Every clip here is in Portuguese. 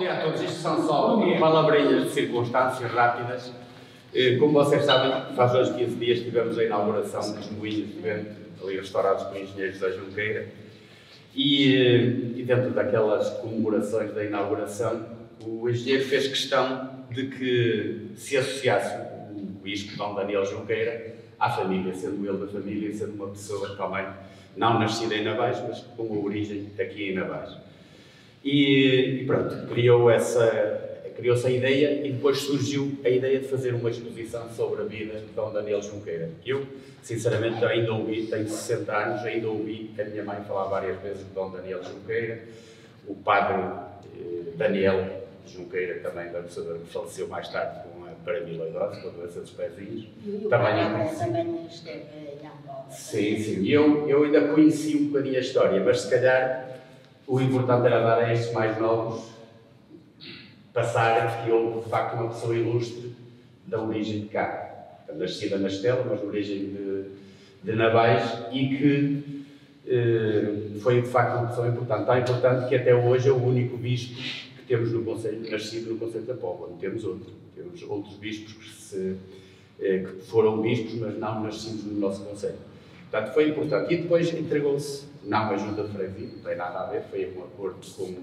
dia a todos. Isto são só palavrinhas de circunstâncias rápidas. Como vocês sabem, faz hoje 15 dias tivemos a inauguração dos moinhos de vento, ali restaurados pelo engenheiro José Junqueira. E dentro daquelas comemorações da inauguração, o engenheiro fez questão de que se associasse o bispo Dom Daniel Junqueira à família, sendo ele da família, sendo uma pessoa também não nascida em Navais, mas com a origem aqui em Navais. E pronto, criou-se a ideia e depois surgiu a ideia de fazer uma exposição sobre a vida de Dom Daniel Junqueira. Eu, sinceramente, ainda ouvi, tenho 60 anos, ainda ouvi a minha mãe falar várias vezes de Dom Daniel Junqueira, o padre Daniel Junqueira, também da abusadora, que faleceu mais tarde com a paramiloidose, com a doença dos pezinhos. E o também esteve em Angola. Sim. Eu ainda conheci um bocadinho a história, mas se calhar o importante era dar a estes mais novos passarem que houve, de facto, uma pessoa ilustre da origem de cá. Nascida na Estela, mas de origem de Navais, e que foi, de facto, uma pessoa importante. Tão importante que até hoje é o único bispo que temos no Conselho, nascido no Conselho da Póvoa. Não temos outro. Temos outros bispos que foram bispos, mas não nascidos no nosso Conselho. Portanto, foi importante. E depois entregou-se, não a junta de freguesia, não tem nada a ver, foi um acordo com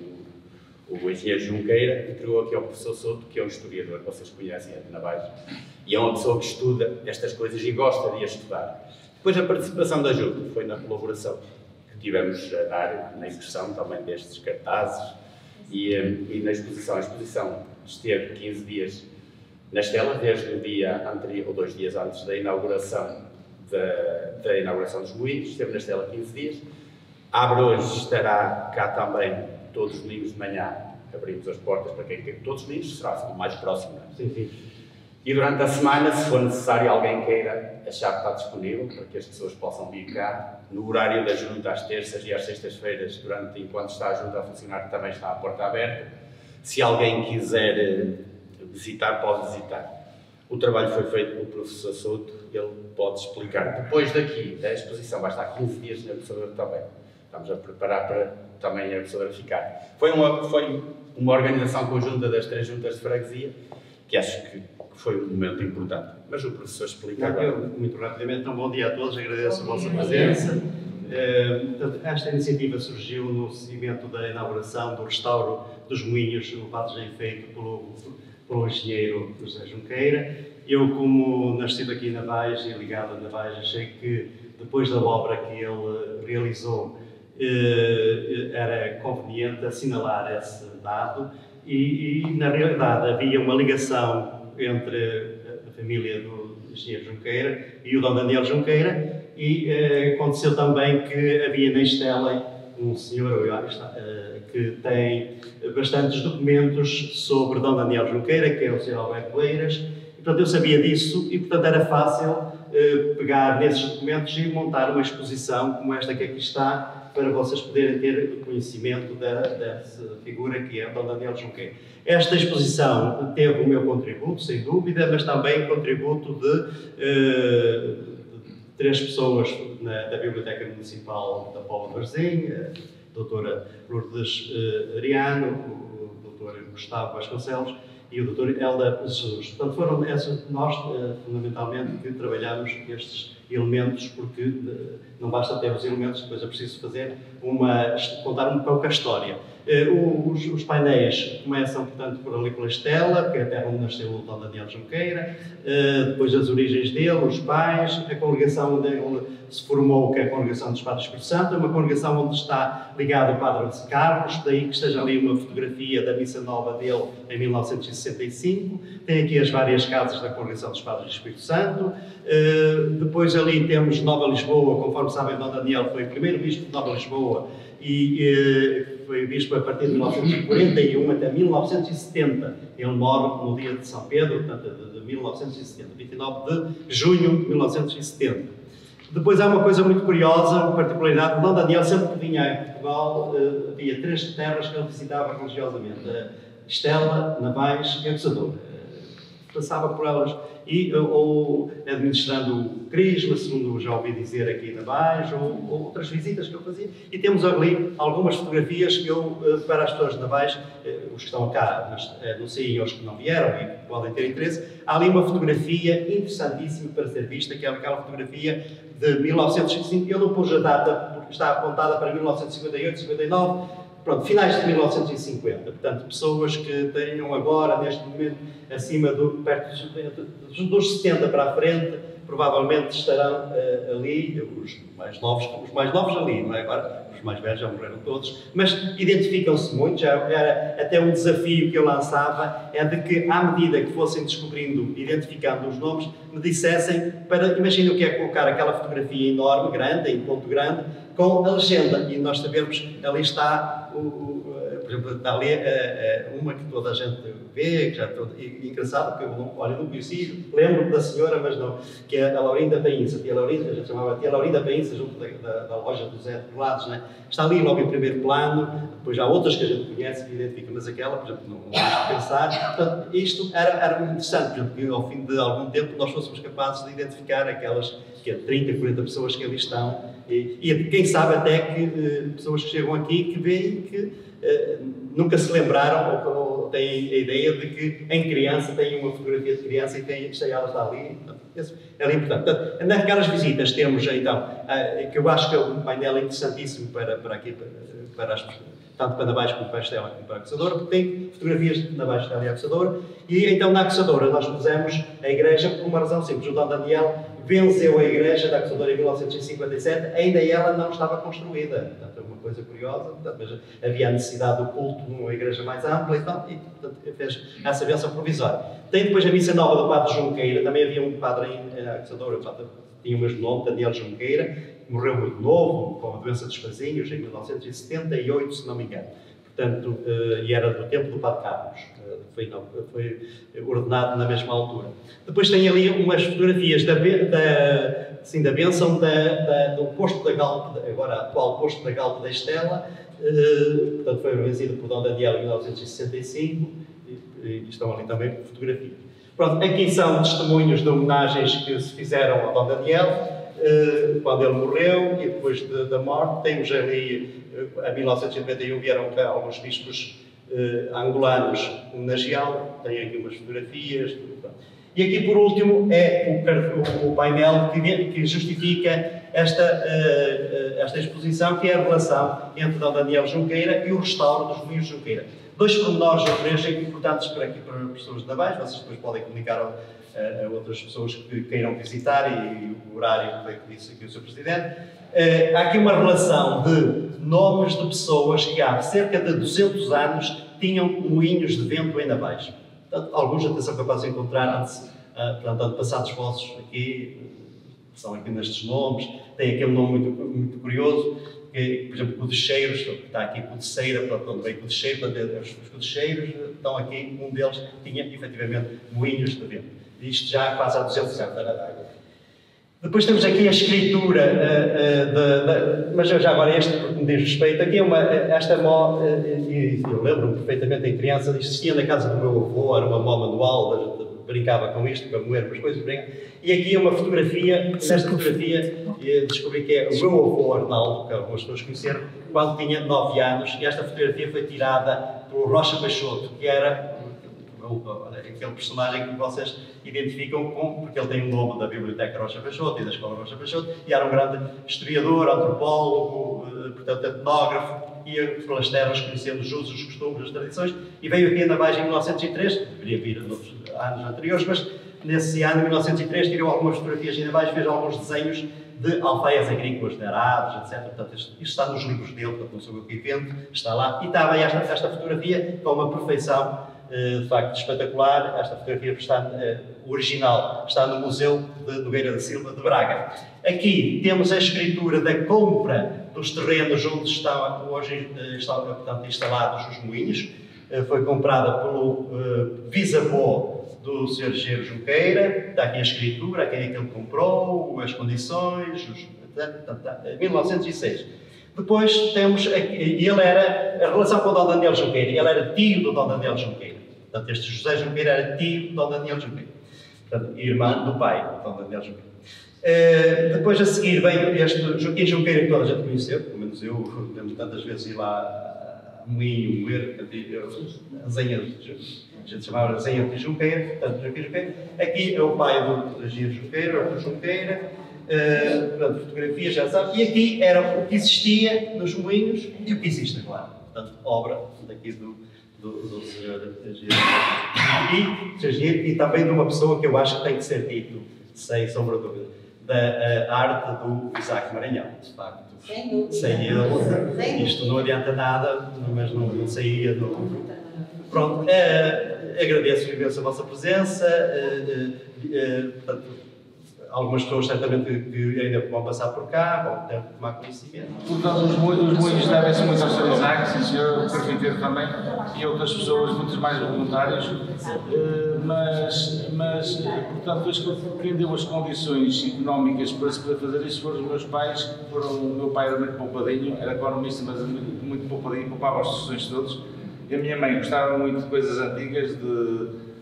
o engenheiro Junqueira, entregou aqui ao professor Souto, que é um historiador, vocês conhecem, é de Navais, e é uma pessoa que estuda estas coisas e gosta de as estudar. Depois a participação da junta foi na colaboração que tivemos a dar na inserção também destes cartazes e na exposição. A exposição esteve 15 dias na Estela, desde o dia anterior, ou 2 dias antes da inauguração dos moinhos, esteve na Estela 15 dias. Abre hoje, estará cá também todos os domingos de manhã, abrimos as portas para quem quer, todos os domingos, será o mais próximo. Sim. E durante a semana, se for necessário, alguém queira, a chave está disponível para que as pessoas possam vir cá. No horário da junta, às terças e às sextas-feiras, enquanto está a junta a funcionar, também está a porta aberta. Se alguém quiser visitar, pode visitar. O trabalho foi feito pelo professor Souto, ele pode explicar. Depois daqui, da exposição, vai estar 15 dias na Abusadora também. Estamos a preparar para também a Abusadora ficar. Foi uma organização conjunta das 3 juntas de freguesia, que acho que foi um momento importante. Mas o professor explica agora. Muito rapidamente, então, bom dia a todos, agradeço a vossa presença. Esta iniciativa surgiu no seguimento da inauguração do restauro dos moinhos, o padre feito pelo engenheiro José Junqueira. Eu, como nascido aqui em Navais e ligado a Navais, achei que depois da obra que ele realizou era conveniente assinalar esse dado e na realidade havia uma ligação entre a família do engenheiro Junqueira e o Dom Daniel Junqueira e aconteceu também que havia na Estela um senhor que tem bastantes documentos sobre Dom Daniel Junqueira, que é o Sr. Alberto Eiras, e portanto eu sabia disso e portanto era fácil pegar nesses documentos e montar uma exposição como esta que aqui está, para vocês poderem ter conhecimento dessa figura que é o Dom Daniel Junqueira. Esta exposição teve o meu contributo, sem dúvida, mas também o contributo de 3 pessoas da Biblioteca Municipal da Póvoa de Varzim, a doutora Lourdes Ariano, o doutor Gustavo Vasconcelos e o Dr. Helder Jesus. Portanto, foram nós, fundamentalmente, que trabalhamos estes elementos, porque não basta ter os elementos, depois é preciso contar um pouco a história. Os painéis começam, portanto, por ali pela Estela, que é a terra onde nasceu o Dom Daniel Junqueira, depois as origens dele, os pais, a congregação onde se formou, que é a Congregação dos Padres do Espírito Santo, é uma congregação onde está ligado o Padre Carlos, daí que esteja ali uma fotografia da missa nova dele em 1965, tem aqui as várias casas da Congregação dos Padres do Espírito Santo, depois ali temos Nova Lisboa, conforme sabem, Dom Daniel foi o primeiro bispo de Nova Lisboa e foi bispo a partir de 1941 até 1970. Ele morre no dia de São Pedro, portanto, de 1970, 29 de junho de 1970. Depois há uma coisa muito curiosa, uma particularidade. Dom Daniel, sempre que vinha a Portugal, havia 3 terras que ele visitava religiosamente: Estela, Navais e Abusadora. passava por elas, ou administrando o crisma, segundo já ouvi dizer aqui na Navais, ou outras visitas que eu fazia. E temos ali algumas fotografias que eu, para as pessoas de Navais, os que estão cá, mas não sei os que não vieram e que podem ter interesse, há ali uma fotografia interessantíssima para ser vista, que é aquela fotografia de 1905. Eu não pus a data, porque está apontada para 1958, 59, pronto, finais de 1950. Portanto, pessoas que tenham agora, neste momento, acima perto dos 70 para a frente, provavelmente estarão ali, os mais novos ali, não é? Agora, os mais velhos já morreram todos, mas identificam-se muito. Já era até um desafio que eu lançava, é de que, à medida que fossem descobrindo, identificando os nomes, me dissessem, imaginem o que é colocar aquela fotografia enorme, grande, em ponto grande, com a legenda, e nós sabemos, ali está, por exemplo, está ali uma que toda a gente vê, que já é engraçado, porque eu não conheci, lembro-me da senhora, mas não, que é a Laurinda Painça, a gente chamava Tia Laurinda Painça, junto da loja do Zé de Gelados, né? Está ali logo em primeiro plano, depois há outras que a gente conhece, que identifica, mas aquela, por exemplo, não vamos pensar. Portanto, isto era muito interessante, por exemplo, que ao fim de algum tempo nós fôssemos capazes de identificar aquelas, que é 30, 40 pessoas que ali estão, e quem sabe até que pessoas que chegam aqui que veem que nunca se lembraram ou têm a ideia de que em criança têm uma fotografia de criança e ela está ali. Isso é importante. Portanto, naquelas visitas temos então, que eu acho que é um painel interessantíssimo para aqui, para as pessoas, tanto para Navais como para a Estela como para a Aqueçadora, porque tem fotografias de Navais, Estela e Aqueçadora, e então na Aqueçadora nós pusemos a igreja por uma razão simples. O Dom Daniel venceu a igreja da Aqueçadora em 1957, ainda ela não estava construída. Portanto, é uma coisa curiosa, portanto, mas havia a necessidade do culto numa igreja mais ampla e tal, e portanto, fez essa benção provisória. Tem depois a missa nova do Padre Junqueira, também havia um padre em Aqueçadora, tinha o mesmo nome, Daniel Junqueira, morreu muito novo, com a doença dos fazinhos, em 1978, se não me engano. Portanto, e era do tempo do Padre Carlos, foi ordenado na mesma altura. Depois tem ali umas fotografias da bênção do posto da Galpe, agora atual posto da Galpe da Estela, portanto foi vencido por Dom Daniel em 1965, e estão ali também fotografias. Pronto, aqui são testemunhos de homenagens que se fizeram ao Dom Daniel, quando ele morreu e depois da morte. Temos ali, em 1991, vieram cá alguns bispos angolanos homenageá-lo, tem aqui umas fotografias. E aqui, por último, é o painel que justifica esta exposição, que é a relação entre Dom Daniel Junqueira e o restauro dos Moinhos Junqueira. Dois pormenores ou três importantes para aqui, para as pessoas de Navais. Vocês depois podem comunicar a outras pessoas que queiram visitar, e o horário que disse aqui o Sr. Presidente. Há aqui uma relação de nomes de pessoas que há cerca de 200 anos tinham moinhos de vento em Navais. Portanto, alguns até são capazes de encontrar antepassados vossos aqui, são aqui nestes nomes. Tem aqui um nome muito curioso, que, por exemplo, Codecheiros, que está aqui Codeceira, onde vem Codecheiro, os Codecheiros estão aqui, um deles tinha efetivamente moinhos de vento. Isto já quase há 200 anos. Depois temos aqui a escritura, mas já agora este, porque me diz respeito, aqui esta mó, eu lembro-me perfeitamente em criança, existia na casa do meu avô, era uma mó manual, a gente brincava com isto, para moer umas coisas, e aqui é uma fotografia, nesta fotografia descobri que é o meu avô Arnaldo, que algumas pessoas conheceram, quando tinha 9 anos, e esta fotografia foi tirada pelo Rocha Peixoto, que era aquele personagem que vocês identificam porque ele tem o nome da Biblioteca Rocha Peixoto e da Escola Rocha Peixoto, e era um grande historiador, antropólogo, portanto, etnógrafo, ia pelas terras conhecendo os usos, os costumes, as tradições, e veio aqui a Navais em 1903, deveria vir nos anos anteriores, mas nesse ano, em 1903, tirou algumas fotografias em Navais, fez alguns desenhos de alfaias agrícolas, de arados, etc. Portanto, isto está nos livros dele, portanto, não sou eu que invento, está lá. E estava esta fotografia com uma perfeição, de facto, espetacular. Esta fotografia está, original está no Museu de Nogueira da Silva de Braga. Aqui temos a escritura da compra dos terrenos onde estão hoje portanto, instalados os moinhos. Foi comprada pelo bisavô do Sr. Engenheiro Junqueira. Está aqui a escritura, quem é que ele comprou, as condições, 1906. Depois temos, ele era, a relação com o Dom Daniel Junqueira, ele era tio do Dom Daniel Junqueira. Portanto, este José Junqueira era tio de Dom Daniel Junqueira. Portanto, irmã do pai de Dom Daniel Junqueira. Depois a seguir veio este Joaquim Junqueira, que toda a gente conheceu, pelo menos eu lembro tantas vezes ir lá a Moinho, moer, a Zenha, a gente chamava Zenha de Junqueira, portanto, Joaquim Junqueira. Aqui é o pai do Giro Junqueira, Arthur Junqueira, portanto, fotografias, já sabe. E aqui era o que existia nos moinhos e o que existe agora. Portanto, obra daqui do Sr. Giro e também de uma pessoa que eu acho que tem que ser dito, sem sombra de dúvida, da arte do Isaac Maranhão, de facto. Sem ele, isto não adianta nada, mas não saía do... Pronto, agradeço imenso a vossa presença, portanto, algumas pessoas certamente que ainda vão passar por cá, vão ter que tomar conhecimento. Portanto, os moinhos devem-se muito ao Sr. Isaac, sim senhor, o carpinteiro também, e outras pessoas, muitos mais voluntários, mas portanto, depois que aprendeu as condições económicas para se poder fazer isso foram os meus pais, o meu pai era muito poupadinho, era economista, mas muito poupadinho, poupava as sessões todos, e a minha mãe gostava muito de coisas antigas,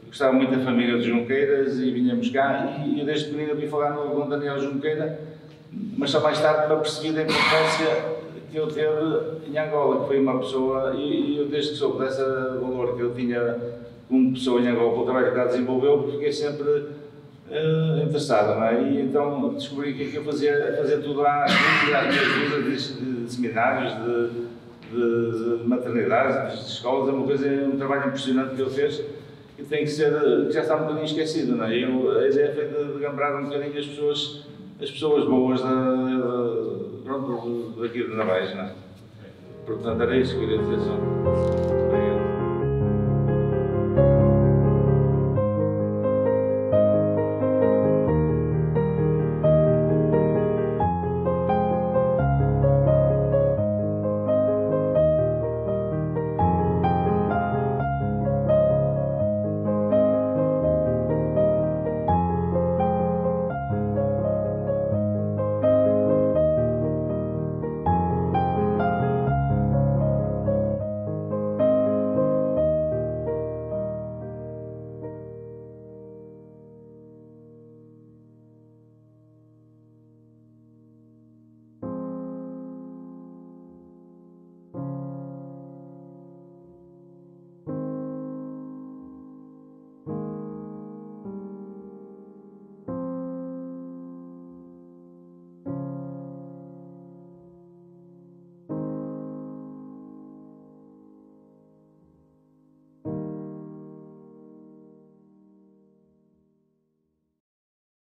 gostava muito da família dos Junqueiras e vinhamos cá, e eu desde pequenino vi falar no Dom Daniel Junqueira, mas só mais tarde me apercebi da importância que ele teve em Angola, que foi uma pessoa, e eu desde que soube desse valor que eu tinha como pessoa em Angola, pelo trabalho que ela desenvolveu, fiquei sempre interessado, não é? E então descobri que aquilo fazia tudo lá, às minhas vidas de seminários, de maternidades, de escolas, é uma coisa, um trabalho impressionante que ele fez, que tem que ser, que já está um bocadinho esquecido, não é? A ideia foi de lembrar um bocadinho as pessoas boas daqui de Navais, não é? Portanto, era isso que eu queria dizer só.